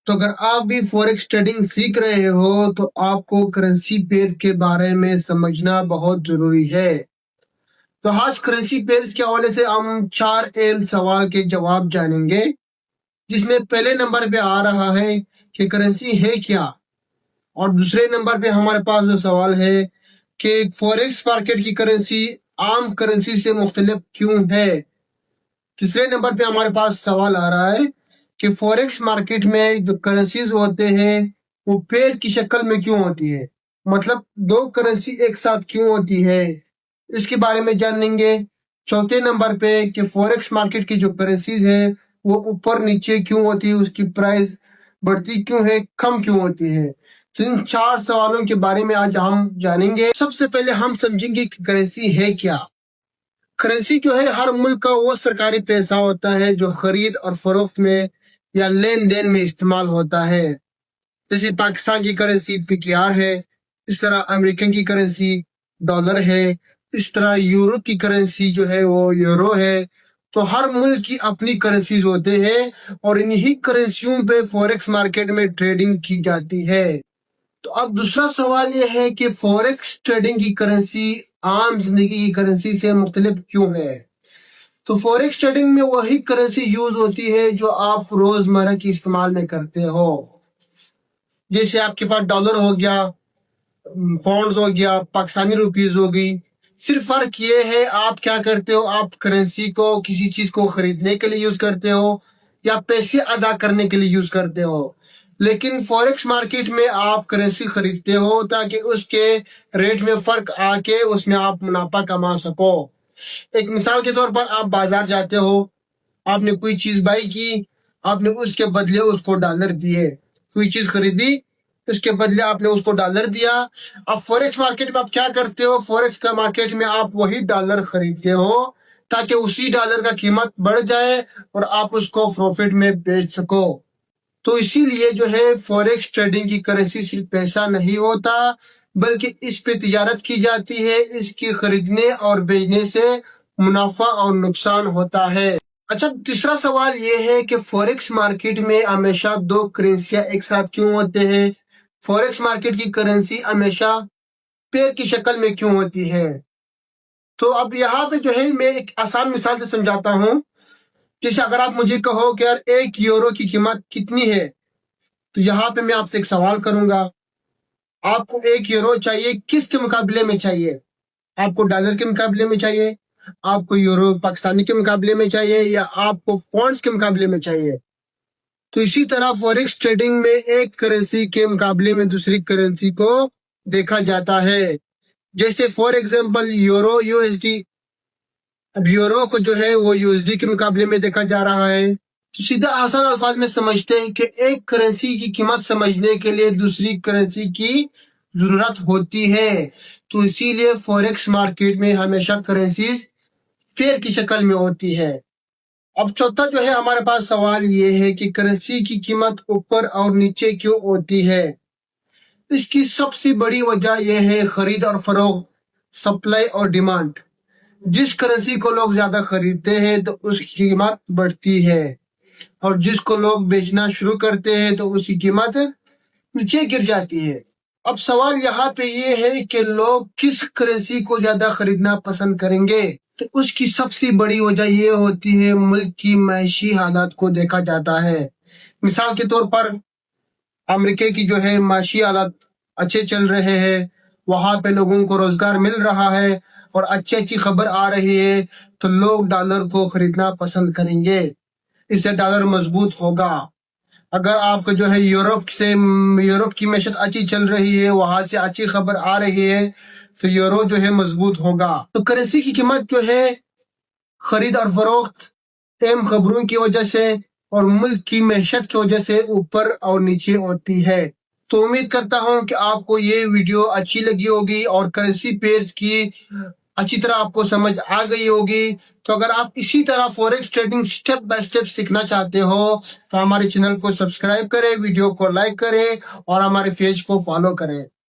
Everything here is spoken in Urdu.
تو اگر آپ بھی فوریکس ٹریڈنگ سیکھ رہے ہو تو آپ کو کرنسی پیئر کے بارے میں سمجھنا بہت ضروری ہے۔ تو آج کرنسی پیئرز کے حوالے سے ہم 4 اہم سوال کے جواب جانیں گے، جس میں پہلے نمبر پہ آ رہا ہے کہ کرنسی ہے کیا، اور دوسرے نمبر پہ ہمارے پاس جو سوال ہے کہ فوریکس مارکیٹ کی کرنسی عام کرنسی سے مختلف کیوں ہے۔ تیسرے نمبر پہ ہمارے پاس سوال آ رہا ہے کہ فوریکس مارکیٹ میں جو کرنسیز ہوتے ہیں وہ پیئر کی شکل میں کیوں ہوتی ہے، مطلب 2 کرنسی ایک ساتھ کیوں ہوتی ہے، اس کے بارے میں جانیں گے۔ چوتھے نمبر پہ کہ فوریکس مارکیٹ کی جو کرنسیز ہے وہ اوپر نیچے کیوں ہوتی ہے، اس کی پرائس بڑھتی کیوں ہے، کم کیوں ہوتی ہے۔ تو ان 4 سوالوں کے بارے میں آج ہم جانیں گے۔ سب سے پہلے ہم سمجھیں گے کہ کرنسی ہے کیا۔ کرنسی جو ہے ہر ملک کا وہ سرکاری پیسہ ہوتا ہے جو خرید اور فروخت میں یا لین دین میں استعمال ہوتا ہے۔ جیسے پاکستان کی کرنسی PKR ہے، اس طرح امریکن کی کرنسی ڈالر ہے، اس طرح یورپ کی کرنسی جو ہے وہ یورو ہے۔ تو ہر ملک کی اپنی کرنسیز ہوتے ہیں اور انہی کرنسیوں پہ فوریکس مارکیٹ میں ٹریڈنگ کی جاتی ہے۔ تو اب دوسرا سوال یہ ہے کہ فوریکس ٹریڈنگ کی کرنسی عام زندگی کی کرنسی سے مختلف کیوں ہے۔ تو فوریکس ٹریڈنگ میں وہی کرنسی یوز ہوتی ہے جو آپ روزمرہ کی استعمال میں کرتے ہو، جیسے آپ کے پاس ڈالر ہو گیا، پاؤنڈز ہو گیا، پاکستانی روپیز ہو گئی۔ صرف فرق یہ ہے آپ کیا کرتے ہو، آپ کرنسی کو کسی چیز کو خریدنے کے لیے یوز کرتے ہو یا پیسے ادا کرنے کے لیے یوز کرتے ہو۔ لیکن فوریکس مارکیٹ میں آپ کرنسی خریدتے ہو تاکہ اس کے ریٹ میں فرق آ کے اس میں آپ منافع کما سکو۔ ایک مثال کے طور پر آپ بازار جاتے ہو، آپ نے کوئی چیز بائی کی، آپ نے اس کے بدلے اس کو ڈالر دیے، کوئی چیز خریدی، اس کے بدلے آپ نے اس کو ڈالر دیا۔ اب فوریکس مارکیٹ میں آپ کیا کرتے ہو، فوریکس کا مارکیٹ میں آپ وہی ڈالر خریدتے ہو تاکہ اسی ڈالر کا قیمت بڑھ جائے اور آپ اس کو پروفٹ میں بیچ سکو۔ تو اسی لیے جو ہے فوریکس ٹریڈنگ کی کرنسی صرف پیسہ نہیں ہوتا بلکہ اس پہ تجارت کی جاتی ہے، اس کی خریدنے اور بیچنے سے منافع اور نقصان ہوتا ہے۔ اچھا، تیسرا سوال یہ ہے کہ فوریکس مارکیٹ میں ہمیشہ 2 کرنسیاں ایک ساتھ کیوں ہوتے ہیں، فوریکس مارکیٹ کی کرنسی ہمیشہ پیئر کی شکل میں کیوں ہوتی ہے۔ تو اب یہاں پہ جو ہے میں ایک آسان مثال سے سمجھاتا ہوں۔ جیسے اگر آپ مجھے کہو کہ یار 1 یورو کی قیمت کتنی ہے، تو یہاں پہ میں آپ سے ایک سوال کروں گا، آپ کو 1 یورو چاہیے، کس کے مقابلے میں چاہیے؟ آپ کو ڈالر کے مقابلے میں چاہیے، آپ کو یورو پاکستانی کے مقابلے میں چاہیے، یا آپ کو پاؤنڈز کے مقابلے میں چاہیے؟ تو اسی طرح فوریکس ٹریڈنگ میں ایک کرنسی کے مقابلے میں دوسری کرنسی کو دیکھا جاتا ہے۔ جیسے فور ایگزامپل یورو USD، اب یورو کو جو ہے وہ USD کے مقابلے میں دیکھا جا رہا ہے۔ تو سیدھا آسان الفاظ میں سمجھتے ہیں کہ ایک کرنسی کی قیمت سمجھنے کے لیے دوسری کرنسی کی ضرورت ہوتی ہے۔ تو اسی لیے فوریکس مارکیٹ میں ہمیشہ کرنسیز پیئر کی شکل میں ہوتی ہے۔ اب چوتھا جو ہے ہمارے پاس سوال یہ ہے کہ کرنسی کی قیمت اوپر اور نیچے کیوں ہوتی ہے۔ اس کی سب سے بڑی وجہ یہ ہے خرید اور فروخت، سپلائی اور ڈیمانڈ۔ جس کرنسی کو لوگ زیادہ خریدتے ہیں تو اس کی قیمت بڑھتی ہے، اور جس کو لوگ بیچنا شروع کرتے ہیں تو اس کی قیمت نیچے گر جاتی ہے۔ اب سوال یہاں پہ یہ ہے کہ لوگ کس کرنسی کو زیادہ خریدنا پسند کریں گے۔ تو اس کی سب سے بڑی وجہ یہ ہوتی ہے ملک کی معاشی حالات کو دیکھا جاتا ہے۔ مثال کے طور پر امریکہ کی جو ہے معاشی حالات اچھے چل رہے ہیں، وہاں پہ لوگوں کو روزگار مل رہا ہے اور اچھی خبر آ رہی ہے، تو لوگ ڈالر کو خریدنا پسند کریں گے، اس سے ڈالر مضبوط ہوگا۔ اگر آپ کو جو ہے یورپ کی معیشت اچھی چل رہی ہے، وہاں سے اچھی خبر آ رہی ہے، تو یورو جو ہے مضبوط ہوگا۔ تو کرنسی کی قیمت جو ہے خرید اور فروخت، اہم خبروں کی وجہ سے اور ملک کی معیشت کی وجہ سے اوپر اور نیچے ہوتی ہے۔ تو امید کرتا ہوں کہ آپ کو یہ ویڈیو اچھی لگی ہوگی اور کرنسی پیئرز کی اچھی طرح آپ کو سمجھ آ گئی ہوگی۔ تو اگر آپ اسی طرح forex trading step by step سیکھنا چاہتے ہو تو ہمارے چینل کو سبسکرائب کریں، ویڈیو کو لائک کریں اور ہمارے پیج کو فالو کریں۔